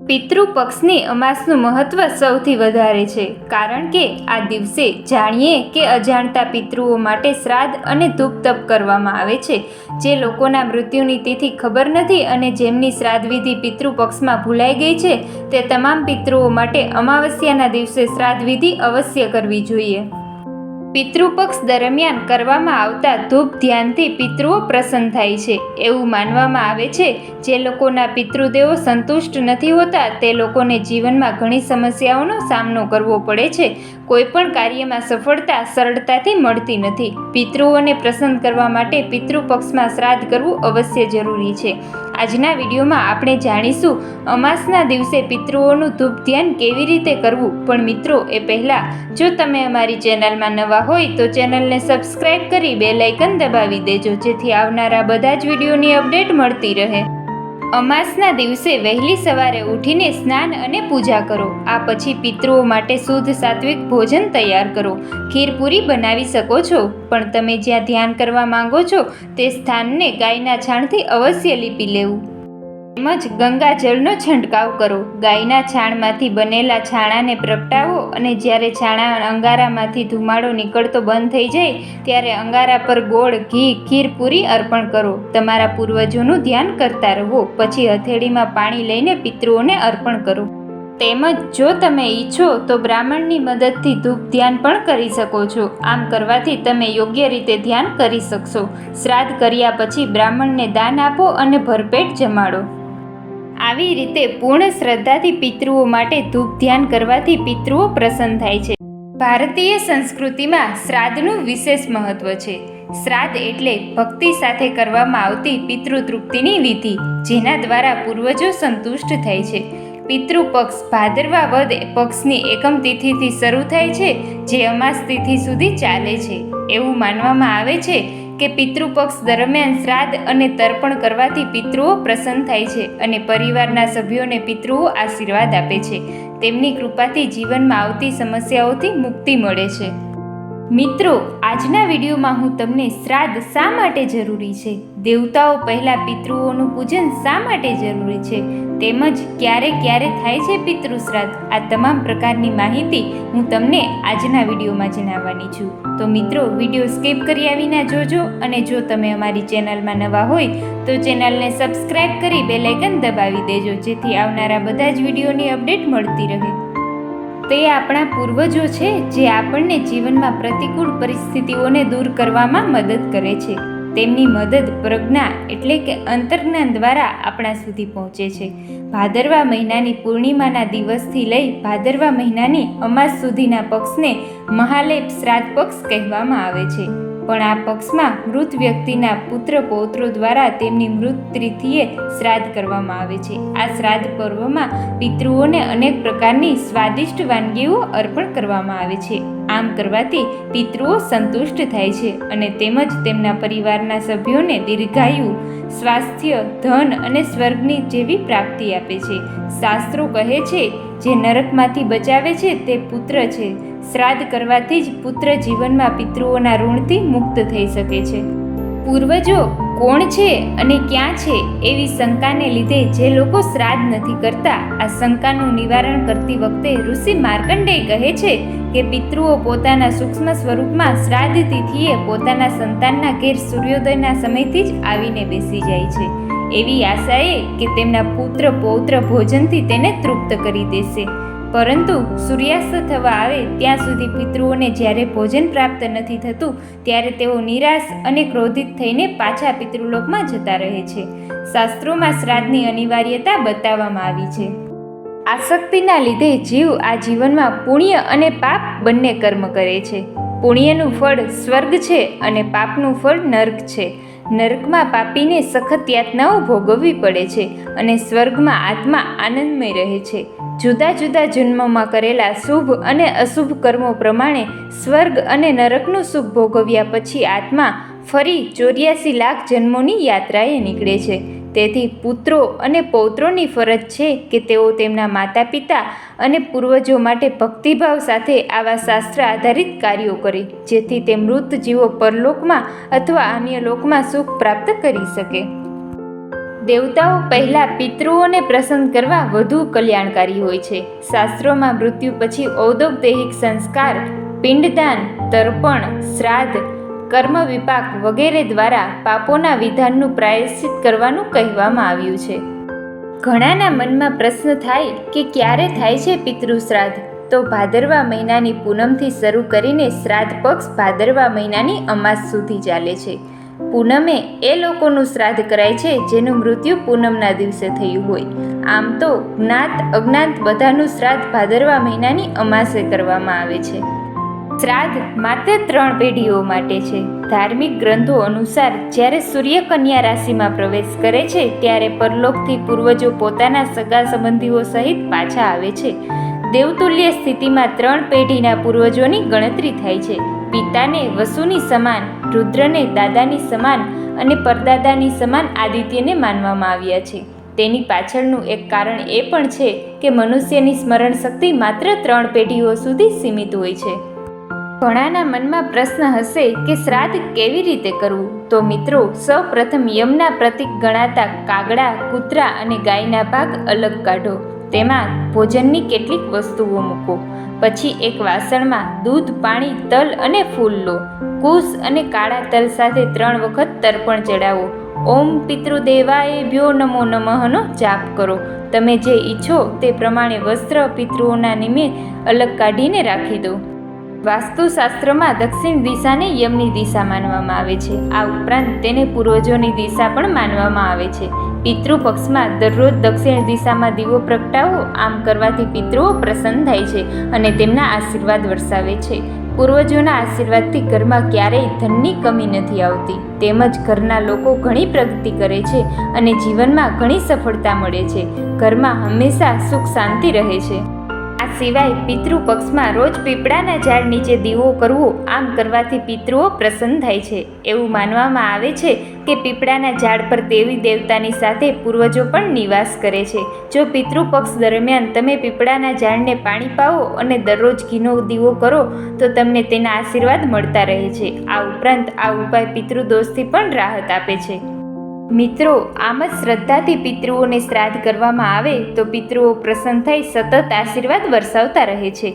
પિતૃપક્ષની અમાસનું મહત્વ સૌથી વધારે છે, કારણ કે આ દિવસે જાણીએ કે અજાણતા પિતૃઓ માટે શ્રાદ્ધ અને ધૂપ તપ કરવામાં આવે છે. જે લોકોના મૃત્યુની તિથિ ખબર નથી અને જેમની શ્રાદ્ધ વિધિ પિતૃપક્ષમાં ભૂલાઈ ગઈ છે, તે તમામ પિતૃઓ માટે અમાવસ્યાના દિવસે શ્રાદ્ધ વિધિ અવશ્ય કરવી જોઈએ. પિતૃપક્ષ દરમિયાન કરવામાં આવતા ધૂપ ધ્યાનથી પિતૃઓ પ્રસન્ન થાય છે. એવું માનવામાં આવે છે, જે લોકોના પિતૃદેવો સંતુષ્ટ નથી હોતા તે લોકોને જીવનમાં ઘણી સમસ્યાઓનો સામનો કરવો પડે છે. કોઈ પણ કાર્યમાં સફળતા સરળતાથી મળતી નથી. પિતૃઓને પ્રસન્ન કરવા માટે પિતૃપક્ષમાં શ્રાદ્ધ કરવું અવશ્ય જરૂરી છે. આજના વિડીયોમાં આપણે જાણીશું અમાસના દિવસે પિતૃઓનું ધૂપ ધ્યાન કેવી રીતે કરવું. પણ મિત્રો, એ પહેલાં જો તમે અમારી ચેનલમાં નવા હોય તો ચેનલને સબસ્ક્રાઇબ કરી બેલ આઇકન દબાવી દેજો, જેથી આવનારા બધા જ વિડીયોની અપડેટ મળતી રહે. અમાસના દિવસે વહેલી સવારે ઉઠીને સ્નાન અને પૂજા કરો. આ પછી પિતૃઓ માટે શુદ્ધ સાત્વિક ભોજન તૈયાર કરો. ખીરપૂરી બનાવી શકો છો, પણ તમે જ્યાં ધ્યાન કરવા માંગો છો તે સ્થાનને ગાયના છાણથી અવશ્ય લીપી લેવું. તેમજ ગંગાજળનો છંટકાવ કરો. ગાયના છાણમાંથી બનેલા છાણાને પ્રગટાવો અને જ્યારે છાણા અંગારામાંથી ધુમાડો નીકળતો બંધ થઈ જાય ત્યારે અંગારા પર ગોળ, ઘી, ખીરપૂરી અર્પણ કરો. તમારા પૂર્વજોનું ધ્યાન કરતા રહો. પછી હથેળીમાં પાણી લઈને પિતૃઓને અર્પણ કરો. તેમજ જો તમે ઈચ્છો તો બ્રાહ્મણની મદદથી ધૂપ ધ્યાન પણ કરી શકો છો. આમ કરવાથી તમે યોગ્ય રીતે ધ્યાન કરી શકશો. શ્રાદ્ધ કર્યા પછી બ્રાહ્મણને દાન આપો અને ભરપેટ જમાડો. આવી રીતે પૂર્ણ શ્રદ્ધાથી પિતૃઓ માટે ધૂપ ધ્યાન કરવાથી પિતૃઓ પ્રસન્ન થાય છે. ભારતીય સંસ્કૃતિમાં શ્રાદ્ધનું વિશેષ મહત્વ છે. શ્રાદ્ધ એટલે ભક્તિ સાથે કરવામાં આવતી પિતૃતૃપ્તિની વિધિ, જેના દ્વારા પૂર્વજો સંતુષ્ટ થાય છે. પિતૃપક્ષ ભાદરવા વદ પક્ષની એકમ તિથિથી શરૂ થાય છે, જે અમાસ તિથિ સુધી ચાલે છે. એવું માનવામાં આવે છે કે પિતૃપક્ષ દરમિયાન શ્રાદ્ધ અને તર્પણ કરવાથી પિતૃઓ પ્રસન્ન થાય છે અને પરિવારના સભ્યોને પિતૃઓ આશીર્વાદ આપે છે. તેમની કૃપાથી જીવનમાં આવતી સમસ્યાઓથી મુક્તિ મળે છે. મિત્રો, આજના વિડીયોમાં હું તમને શ્રાદ્ધ શા માટે જરૂરી છે, દેવતાઓ પહેલાં પિતૃઓનું પૂજન શા માટે જરૂરી છે, તેમજ ક્યારે ક્યારે થાય છે પિતૃ શ્રાદ્ધ, આ તમામ પ્રકારની માહિતી હું તમને આજના વિડીયોમાં જણાવવાની છું. તો મિત્રો, વિડીયો સ્કીપ કર્યા વિના જોજો અને જો તમે અમારી ચેનલમાં નવા હોય તો ચેનલને સબસ્ક્રાઇબ કરી બેલ આઇકન દબાવી દેજો, જેથી આવનારા બધા જ વિડીયોની અપડેટ મળતી રહે. તે આપણા પૂર્વજો છે, જે આપણને જીવનમાં પ્રતિકૂળ પરિસ્થિતિઓને દૂર કરવામાં મદદ કરે છે. તેમની મદદ પ્રજ્ઞા એટલે કે અંતર્જ્ઞાન દ્વારા આપણા સુધી પહોંચે છે. ભાદરવા મહિનાની પૂર્ણિમાના દિવસથી લઈ ભાદરવા મહિનાની અમાસ સુધીના પક્ષને મહાલેપ શ્રાદ્ધ પક્ષ કહેવામાં આવે છે. પણ આ પક્ષમાં મૃત વ્યક્તિના પુત્ર પૌત્રો દ્વારા તેમની મૃત તિથિએ શ્રાદ્ધ કરવામાં આવે છે. આ શ્રાદ્ધ પર્વમાં પિતૃઓને અનેક પ્રકારની સ્વાદિષ્ટ વાનગીઓ અર્પણ કરવામાં આવે છે. આમ કરવાથી પિતૃઓ સંતુષ્ટ થાય છે અને તેમજ તેમના પરિવારના સભ્યોને દીર્ઘાયુ, સ્વાસ્થ્ય, ધન અને સ્વર્ગની જેવી પ્રાપ્તિ આપે છે. શાસ્ત્રો કહે છે, જે નરકમાંથી બચાવે છે તે પુત્ર છે. શ્રાદ્ધ કરવાથી જ પુત્ર જીવનમાં પિતૃઓના ઋણથી મુક્ત થઈ શકે છે. પૂર્વજો કોણ છે અને ક્યાં છે એવી શંકાને લીધે જે લોકો શ્રાદ્ધ નથી કરતા, આ શંકાનું નિવારણ કરતી વખતે ઋષિ માર્કંડેય કહે છે કે પિતૃઓ પોતાના સૂક્ષ્મ સ્વરૂપમાં શ્રાદ્ધ તિથિએ પોતાના સંતાનના ઘેર સૂર્યોદયના સમયથી જ આવીને બેસી જાય છે, એવી આશાએ કે તેમના પુત્ર પૌત્ર ભોજનથી તેને તૃપ્ત કરી દેશે. પરંતુ સૂર્યાસ્ત થવા આવે ત્યાં સુધી પિતૃઓને જ્યારે ભોજન પ્રાપ્ત નથી થતું, ત્યારે તેઓ નિરાશ અને ક્રોધિત થઈને પાછા પિતૃલોકમાં જતા રહે છે. શાસ્ત્રોમાં શ્રાદ્ધની અનિવાર્યતા બતાવવામાં આવી છે. આસક્તિના લીધે જીવ આ જીવનમાં પુણ્ય અને પાપ બંને કર્મ કરે છે. પુણ્યનું ફળ સ્વર્ગ છે અને પાપનું ફળ નર્ક છે. નરકમાં પાપીને સખત યાતનાઓ ભોગવવી પડે છે અને સ્વર્ગમાં આત્મા આનંદમય રહે છે. જુદા જુદા જન્મોમાં કરેલા શુભ અને અશુભ કર્મો પ્રમાણે સ્વર્ગ અને નરકનું સુખ ભોગવ્યા પછી આત્મા ફરી 84 લાખ જન્મોની યાત્રાએ નીકળે છે. તેથી પુત્રો અને પૌત્રોની ફરજ છે કે તેઓ તેમના માતા પિતા અને પૂર્વજો માટે ભક્તિભાવ સાથે આવા શાસ્ત્ર આધારિત કાર્યો કરે, જેથી તે મૃત જીવો પરલોકમાં અથવા અન્ય લોકમાં સુખ પ્રાપ્ત કરી શકે. દેવતાઓ પહેલાં પિતૃઓને પ્રસન્ન કરવા વધુ કલ્યાણકારી હોય છે. શાસ્ત્રોમાં મૃત્યુ પછી ઔદ્યોગિક સંસ્કાર, પિંડદાન, તર્પણ, શ્રાદ્ધ, કર્મ વિપાક વગેરે દ્વારા પાપોના વિધાનનું પ્રાયશ્ચિત કરવાનું કહેવામાં આવ્યું છે. ઘણાના મનમાં પ્રશ્ન થાય કે ક્યારે થાય છે પિતૃ શ્રાદ્ધ? તો ભાદરવા મહિનાની પૂનમથી શરૂ કરીને શ્રાદ્ધ પક્ષ ભાદરવા મહિનાની અમાસ સુધી ચાલે છે. પૂનમે એ લોકોનું શ્રાદ્ધ કરાય છે જેનું મૃત્યુ પૂનમના દિવસે થયું હોય. આમ તો જ્ઞાત અજ્ઞાત બધાનું શ્રાદ્ધ ભાદરવા મહિનાની અમાસે કરવામાં આવે છે. શ્રાદ્ધ માત્ર 3 પેઢીઓ માટે છે. ધાર્મિક ગ્રંથો અનુસાર જ્યારે સૂર્ય કન્યા રાશિમાં પ્રવેશ કરે છે ત્યારે પરલોકથી પૂર્વજો પોતાના સગા સંબંધીઓ સહિત પાછા આવે છે. દેવતુલ્ય સ્થિતિમાં 3 પેઢીના પૂર્વજોની ગણતરી થાય છે. પિતાને વસુની સમાન, રુદ્રને દાદાની સમાન અને પરદાદાની સમાન આદિત્યને માનવામાં આવ્યા છે. તેની પાછળનું એક કારણ એ પણ છે કે મનુષ્યની સ્મરણ શક્તિ માત્ર 3 પેઢીઓ સુધી સીમિત હોય છે. ઘણાના મનમાં પ્રશ્ન હશે કે શ્રાદ્ધ કેવી રીતે કરવું? તો મિત્રો, સૌ પ્રથમ યમના પ્રતીક ગણાતા કાગડા, કૂતરા અને ગાયના ભાગ અલગ કાઢો. તેમાં ભોજનની કેટલીક વસ્તુઓ મૂકો. પછી એક વાસણમાં દૂધ, પાણી, તલ અને ફૂલ લો. કુશ અને કાળા તલ સાથે 3 વખત તર્પણ ચડાવો. ઓમ પિતૃદેવાયેભ્યો નમો નમઃનો જાપ કરો. તમે જે ઈચ્છો તે પ્રમાણે વસ્ત્ર પિતૃઓના નિમે અલગ કાઢીને રાખી દો. વાસ્તુશાસ્ત્રમાં દક્ષિણ દિશાને યમની દિશા માનવામાં આવે છે. આ ઉપરાંત તેને પૂર્વજોની દિશા પણ માનવામાં આવે છે. પિતૃપક્ષમાં દરરોજ દક્ષિણ દિશામાં દીવો પ્રગટાવો. આમ કરવાથી પિતૃઓ પ્રસન્ન થાય છે અને તેમના આશીર્વાદ વરસાવે છે. પૂર્વજોના આશીર્વાદથી ઘરમાં ક્યારેય ધનની કમી નથી આવતી. તેમજ ઘરના લોકો ઘણી પ્રગતિ કરે છે અને જીવનમાં ઘણી સફળતા મળે છે. ઘરમાં હંમેશા સુખ શાંતિ રહે છે. આ સિવાય પિતૃપક્ષમાં રોજ પીપળાના ઝાડ નીચે દીવો કરવો. આમ કરવાથી પિતૃઓ પ્રસન્ન થાય છે. એવું માનવામાં આવે છે કે પીપળાના ઝાડ પર દેવી દેવતાની સાથે પૂર્વજો પણ નિવાસ કરે છે. જો પિતૃપક્ષ દરમિયાન તમે પીપળાના ઝાડને પાણી પાવો અને દરરોજ ઘીનો દીવો કરો તો તમને તેના આશીર્વાદ મળતા રહે છે. આ ઉપરાંત આ ઉપાય પિતૃદોષથી પણ રાહત આપે છે. મિત્રો, આમ જ શ્રદ્ધાથી પિતૃઓને શ્રાદ્ધ કરવામાં આવે તો પિતૃઓ પ્રસન્ન થઈ સતત આશીર્વાદ વરસાવતા રહે છે.